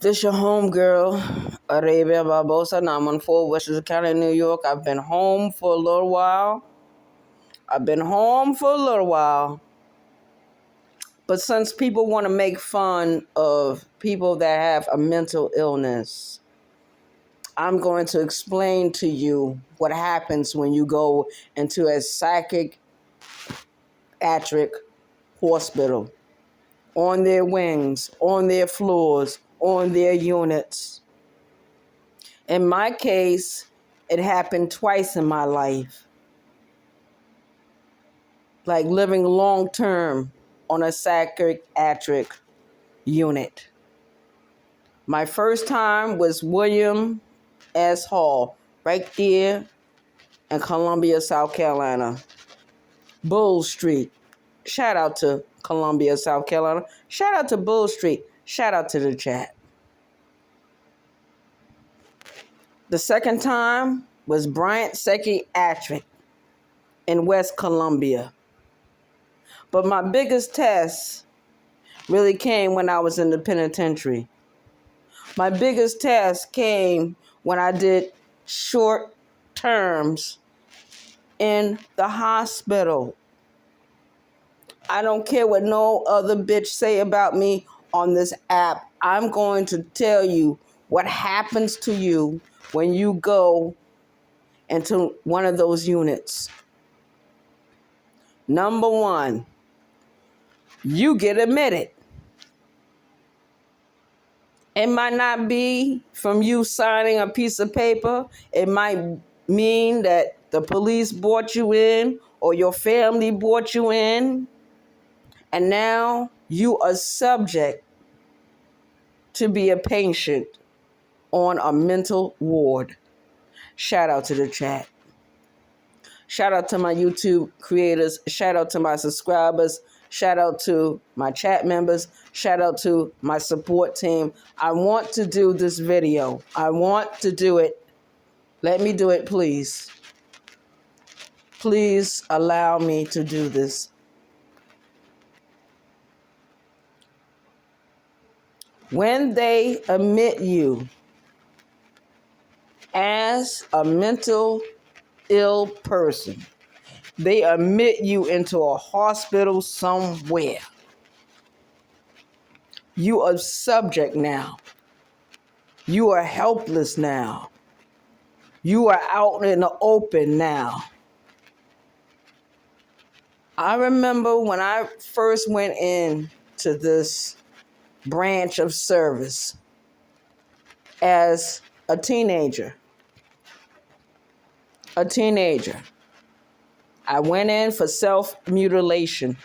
This your home girl, Arabia Barbosa, and I'm on Fort Westchester County, New York. I've been home for a little while. But since people want to make fun of people that have a mental illness, I'm going to explain to you what happens when you go into a psychiatric hospital, on their wings, on their floors, on their units. In my case, it happened twice in my life. Like living long term on a psychiatric unit. My first time was William S. Hall, right there in Columbia, South Carolina. Bull Street. Shout out to Columbia, South Carolina. Shout out to Bull Street. Shout out to the chat. The second time was Bryant Psychiatric in West Columbia. But my biggest test really came when I was in the penitentiary. My biggest test came when I did short terms in the hospital. I don't care what no other bitch say about me on this app. I'm going to tell you what happens to you when you go into one of those units. Number one, you get admitted. It might not be from you signing a piece of paper. It might mean that the police brought you in or your family brought you in. And now you are subject to be a patient on a mental ward. Shout out to the chat. Shout out to my YouTube creators. Shout out to my subscribers. Shout out to my chat members. Shout out to my support team. I want to do this video. I want to do it. Let me do it, please. Please allow me to do this. When they admit you as a mental ill person, they admit you into a hospital somewhere. You are subject now. You are helpless now. You are out in the open now. I remember when I first went into this branch of service as a teenager. I went in for self-mutilation.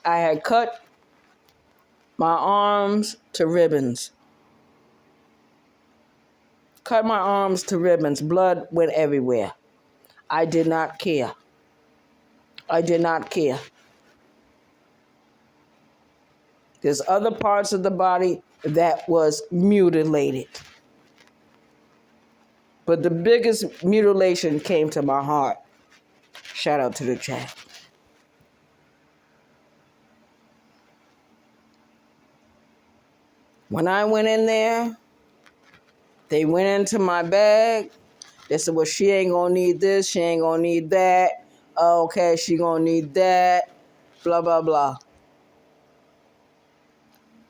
I had cut my arms to ribbons. Blood went everywhere. I did not care. There's other parts of the body that was mutilated. But the biggest mutilation came to my heart. Shout out to the chat. When I went in there, they went into my bag. They said, well, she ain't gonna need this, she ain't gonna need that. Okay, she gonna need that, blah, blah, blah.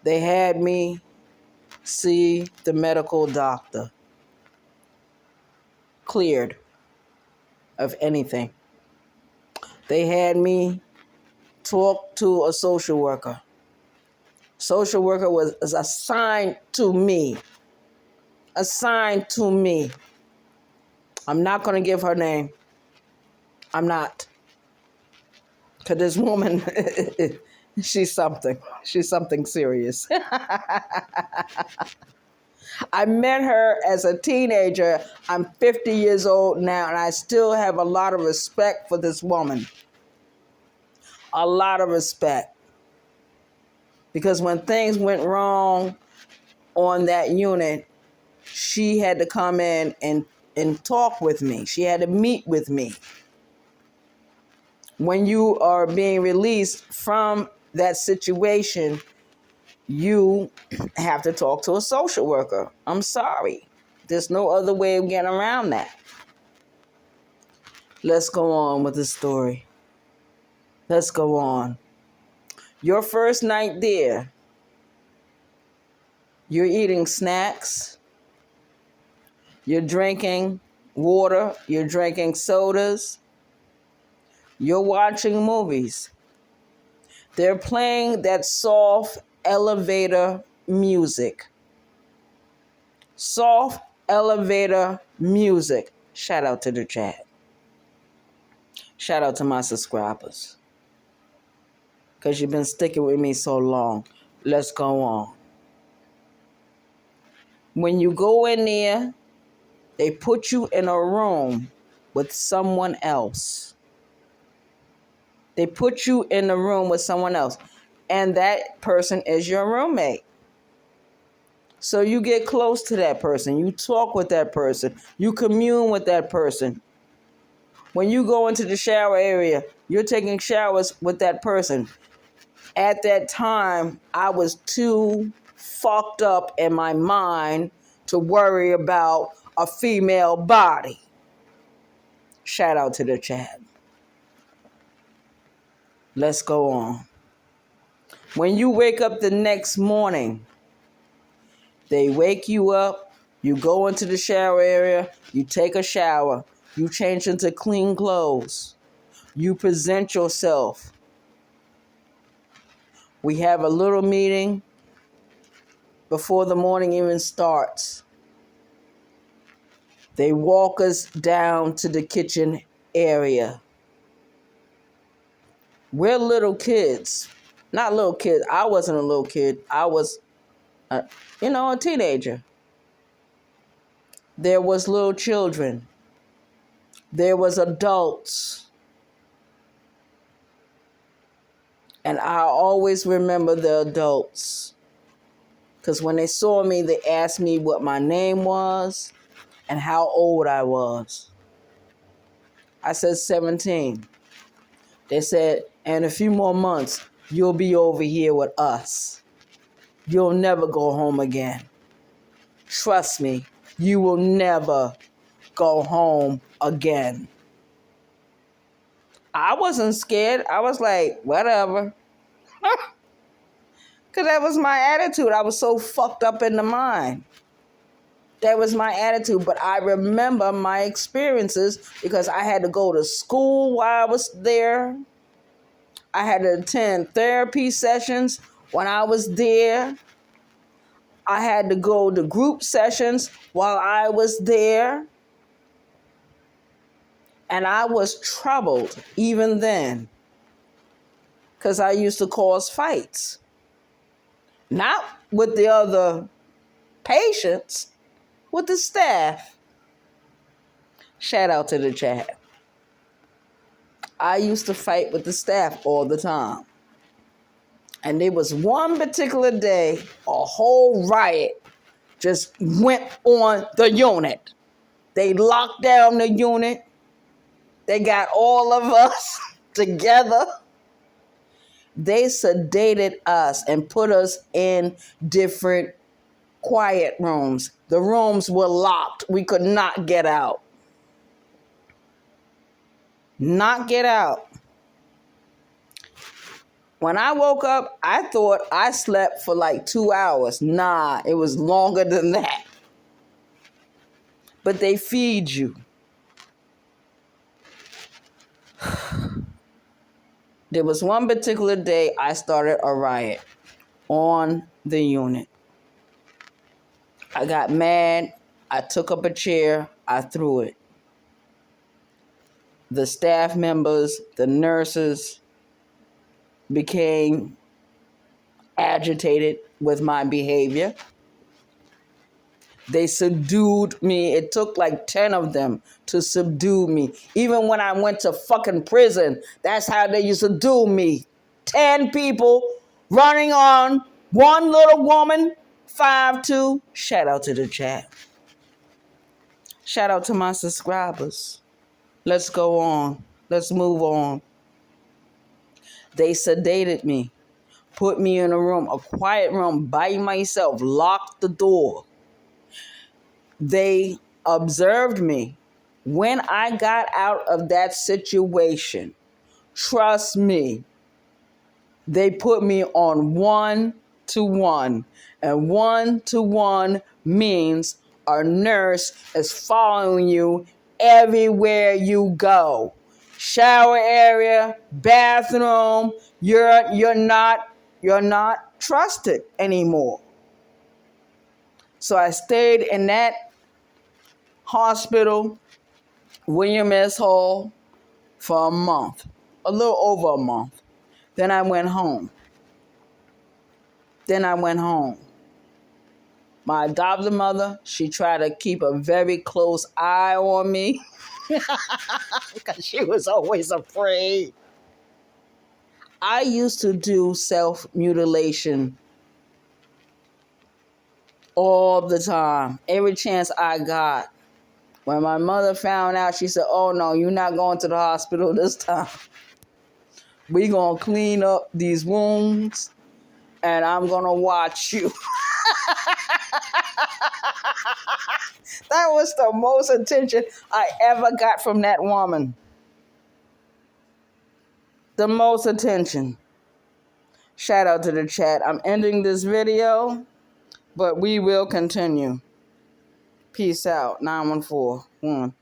They had me see the medical doctor. Cleared of anything. They had me talk to a social worker. Social worker was assigned to me. I'm not going to give her name. I'm not. Because this woman, she's something. She's something serious. I met her as a teenager. I'm 50 years old now, and I still have a lot of respect for this woman. A lot of respect. Because when things went wrong on that unit, she had to come in and talk with me. She had to meet with me. When you are being released from that situation, you have to talk to a social worker. I'm sorry. There's no other way of getting around that. Let's go on with the story. Let's go on. Your first night there, you're eating snacks, you're drinking water, you're drinking sodas, you're watching movies. They're playing that soft elevator music. Soft elevator music. Shout out to the chat. Shout out to my subscribers. Because you've been sticking with me so long. Let's go on. When you go in there, they put you in a room with someone else. They put you in a room with someone else. And that person is your roommate. So you get close to that person. You talk with that person. You commune with that person. When you go into the shower area, you're taking showers with that person. At that time, I was too fucked up in my mind to worry about a female body. Shout out to the chat. Let's go on. When you wake up the next morning, they wake you up, you go into the shower area, you take a shower, you change into clean clothes, you present yourself. We have a little meeting before the morning even starts. They walk us down to the kitchen area. We're little kids. Not little kids. I wasn't a little kid. I was, a teenager. There was little children. There was adults. And I always remember the adults. Because when they saw me, they asked me what my name was and how old I was. I said 17. They said, in a few more months, you'll be over here with us. You'll never go home again. Trust me, you will never go home again. I wasn't scared. I was like, whatever. Because that was my attitude. I was so fucked up in the mind. That was my attitude. But I remember my experiences because I had to go to school while I was there. I had to attend therapy sessions when I was there. I had to go to group sessions while I was there. And I was troubled even then because I used to cause fights. Not with the other patients, with the staff. Shout out to the chat. I used to fight with the staff all the time. And there was one particular day, a whole riot just went on the unit. They locked down the unit. They got all of us together. They sedated us and put us in different quiet rooms. The rooms were locked. We could not get out. Not get out. When I woke up, I thought I slept for like 2 hours. Nah, it was longer than that. But they feed you. There was one particular day I started a riot on the unit. I got mad. I took up a chair. I threw it. The staff members, the nurses became agitated with my behavior. They subdued me. It took like 10 of them to subdue me. Even when I went to fucking prison, that's how they used to do me. 10 people running on one little woman, 5'2". Shout out to the chat. Shout out to my subscribers. Let's go on. Let's move on. They sedated me, put me in a quiet room by myself, locked the door. They observed me. When I got out of that situation, trust me, they put me on 1-to-1. And 1-to-1 means a nurse is following you everywhere you go. Shower area, bathroom, you're not trusted anymore. So I stayed in that hospital, William S. Hall, for a month, a little over a month. Then I went home. My adopted mother, she tried to keep a very close eye on me because she was always afraid. I used to do self-mutilation all the time, every chance I got. When my mother found out, she said, "Oh no, you're not going to the hospital this time. We're going to clean up these wounds and I'm going to watch you." That was the most attention I ever got from that woman. The most attention. Shout out to the chat. I'm ending this video, but we will continue. Peace out. 914-1.